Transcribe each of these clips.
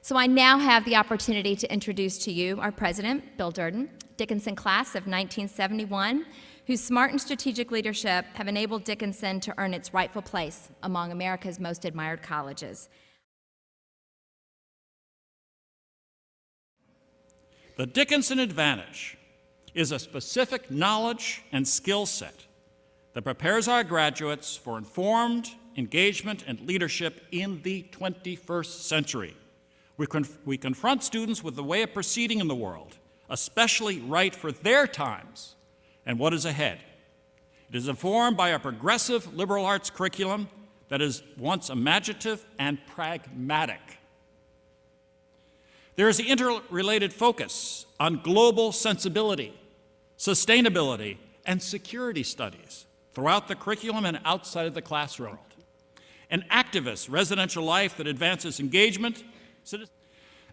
So I now have the opportunity to introduce to you our president, Bill Durden, Dickinson class of 1971, whose smart and strategic leadership have enabled Dickinson to earn its rightful place among America's most admired colleges. The Dickinson advantage is a specific knowledge and skill set that prepares our graduates for informed engagement and leadership in the 21st century. We confront students with the way of proceeding in the world, especially right for their times and what is ahead. It is informed by a progressive liberal arts curriculum that is once imaginative and pragmatic. There is the interrelated focus on global sensibility, sustainability, and security studies throughout the curriculum and outside of the classroom. An activist residential life that advances engagement,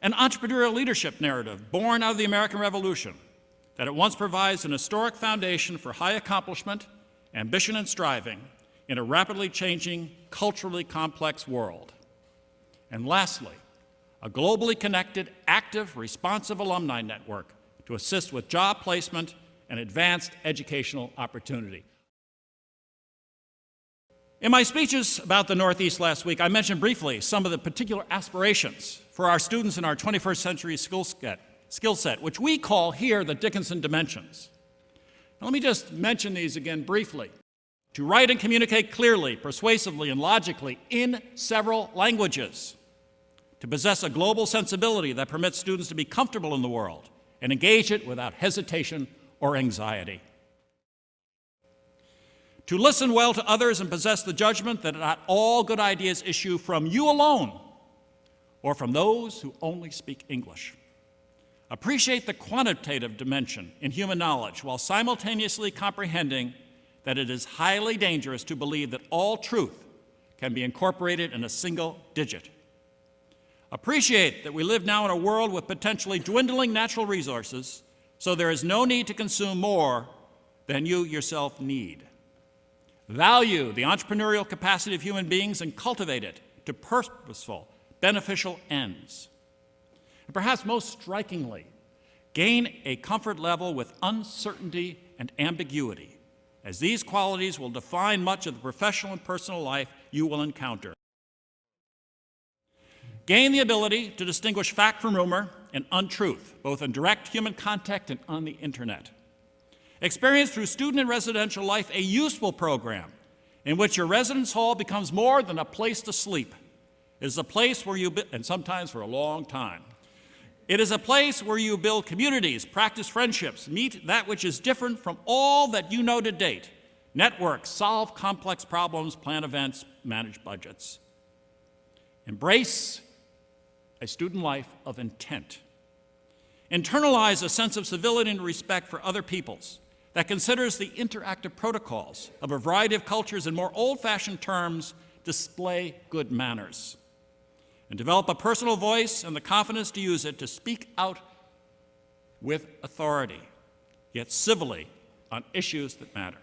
an entrepreneurial leadership narrative born out of the American Revolution that at once provides an historic foundation for high accomplishment, ambition, and striving in a rapidly changing, culturally complex world. And lastly, a globally connected, active, responsive alumni network to assist with job placement and advanced educational opportunity. In my speeches about the Northeast last week, I mentioned briefly some of the particular aspirations for our students in our 21st century skill set, which we call here the Dickinson dimensions. Now, let me just mention these again briefly. To write and communicate clearly, persuasively, and logically in several languages. To possess a global sensibility that permits students to be comfortable in the world and engage it without hesitation or anxiety. To listen well to others and possess the judgment that not all good ideas issue from you alone or from those who only speak English. Appreciate the quantitative dimension in human knowledge while simultaneously comprehending that it is highly dangerous to believe that all truth can be incorporated in a single digit. Appreciate that we live now in a world with potentially dwindling natural resources, so there is no need to consume more than you yourself need. Value the entrepreneurial capacity of human beings and cultivate it to purposeful, beneficial ends. And perhaps most strikingly, gain a comfort level with uncertainty and ambiguity, as these qualities will define much of the professional and personal life you will encounter. Gain the ability to distinguish fact from rumor and untruth, both in direct human contact and on the internet. Experience through student and residential life a useful program in which your residence hall becomes more than a place to sleep. It is a place where and sometimes for a long time. It is a place where you build communities, practice friendships, meet that which is different from all that you know to date, network, solve complex problems, plan events, manage budgets. Embrace a student life of intent. Internalize a sense of civility and respect for other peoples that considers the interactive protocols of a variety of cultures in more old-fashioned terms display good manners. And develop a personal voice and the confidence to use it to speak out with authority, yet civilly, on issues that matter.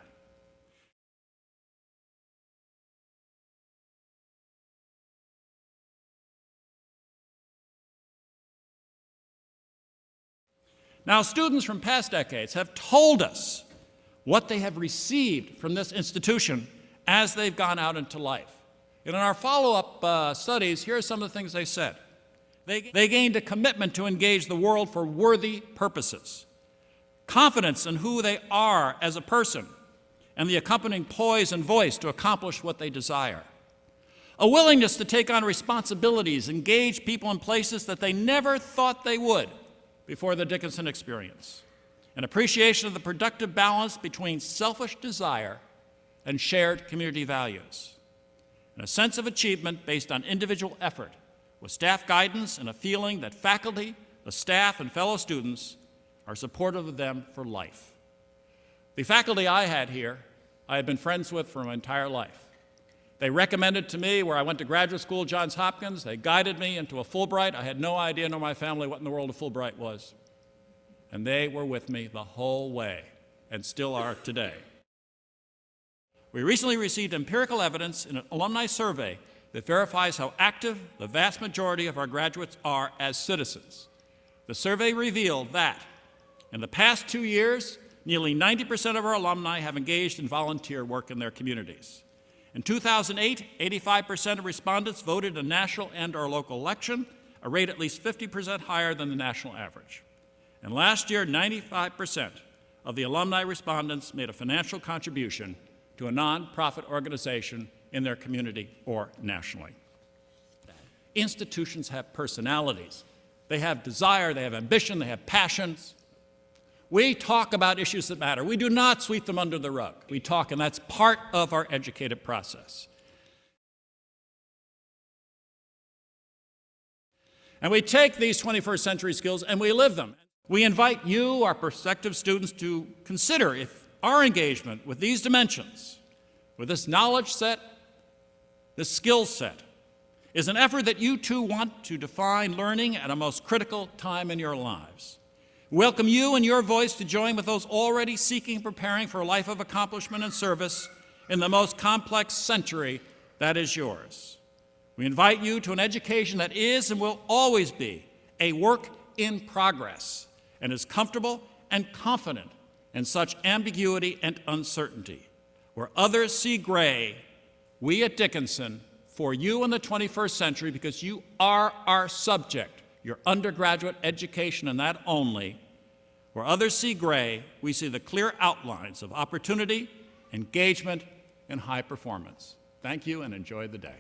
Now, students from past decades have told us what they have received from this institution as they've gone out into life. And in our follow-up studies, here are some of the things they said. They gained a commitment to engage the world for worthy purposes, confidence in who they are as a person, and the accompanying poise and voice to accomplish what they desire. A willingness to take on responsibilities, engage people in places that they never thought they would before the Dickinson experience. An appreciation of the productive balance between selfish desire and shared community values. And a sense of achievement based on individual effort, with staff guidance and a feeling that faculty, the staff, and fellow students are supportive of them for life. The faculty I had here, I had been friends with for my entire life. They recommended to me where I went to graduate school, Johns Hopkins. They guided me into a Fulbright. I had no idea, nor my family, what in the world a Fulbright was. And they were with me the whole way, and still are today. We recently received empirical evidence in an alumni survey that verifies how active the vast majority of our graduates are as citizens. The survey revealed that in the past 2 years, nearly 90% of our alumni have engaged in volunteer work in their communities. In 2008, 85% of respondents voted in a national and/or local election, a rate at least 50% higher than the national average. And last year, 95% of the alumni respondents made a financial contribution to a nonprofit organization in their community or nationally. Institutions have personalities. They have desire, they have ambition, they have passions. We talk about issues that matter. We do not sweep them under the rug. We talk, and that's part of our educative process. And we take these 21st century skills and we live them. We invite you, our prospective students, to consider if our engagement with these dimensions, with this knowledge set, this skill set, is an effort that you too want to define learning at a most critical time in your lives. We welcome you and your voice to join with those already seeking and preparing for a life of accomplishment and service in the most complex century that is yours. We invite you to an education that is and will always be a work in progress and is comfortable and confident in such ambiguity and uncertainty. Where others see gray, we at Dickinson, for you in the 21st century, because you are our subject, your undergraduate education and that only, where others see gray, we see the clear outlines of opportunity, engagement, and high performance. Thank you and enjoy the day.